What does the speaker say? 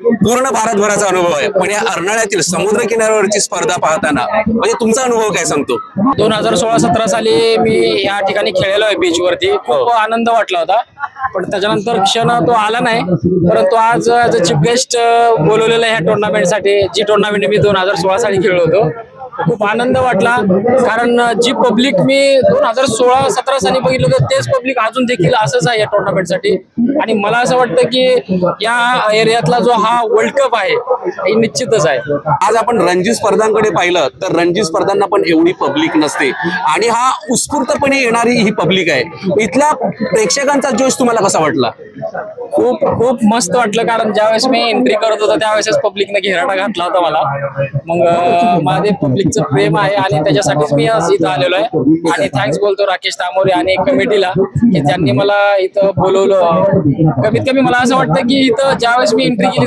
पूर्ण भारतभराचा अनुभव आहे, पण या अर्नाळ्यातील समुद्र किनाऱ्यावरची स्पर्धा पाहताना म्हणजे तुमचा अनुभव काय सांगतो? 2016-17 साली मी या ठिकाणी खेळलेलो आहे बीच वरती. खूप आनंद वाटला होता, पण त्याच्यानंतर क्षण तो आला नाही. परंतु आज चीफ गेस्ट बोलवलेलं ह्या टुर्नामेंटसाठी, जी टुर्नामेंट मी 2016 साली खेळलो होतो, खूप आनंद वाटला. कारण जी पब्लिक मी 2016-17 साली बघितलं होतं तेच पब्लिक अजून देखील असंच आहे या टुर्नामेंटसाठी. आणि मला असं वाटतं की या एरियातला जो हा वर्ल्ड कप आहे हे निश्चितच आहे. आज आपण रणजी स्पर्धांकडे पाहिलं तर रणजी स्पर्धांना पण एवढी पब्लिक नसते आणि हा उत्स्फूर्तपणे येणारी ही पब्लिक आहे. इथल्या प्रेक्षकांचा जोश तुम्हाला कसा वाटला? खूप खूप मस्त वाटलं, कारण ज्यावेळेस मी एंट्री करत होतो त्यावेळेस पब्लिकने घेराटा घातला होता मला. मग माझे पब्लिकचं प्रेम आहे आणि त्याच्यासाठीच मी आज इथं आलेलो आहे. आणि थँक्स बोलतो राकेश तामोरे आणि कमिटीला की त्यांनी मला इथं बोलवलं. कमीत कमी मला असं वाटतं की इथं ज्यावेळेस मी एंट्री केली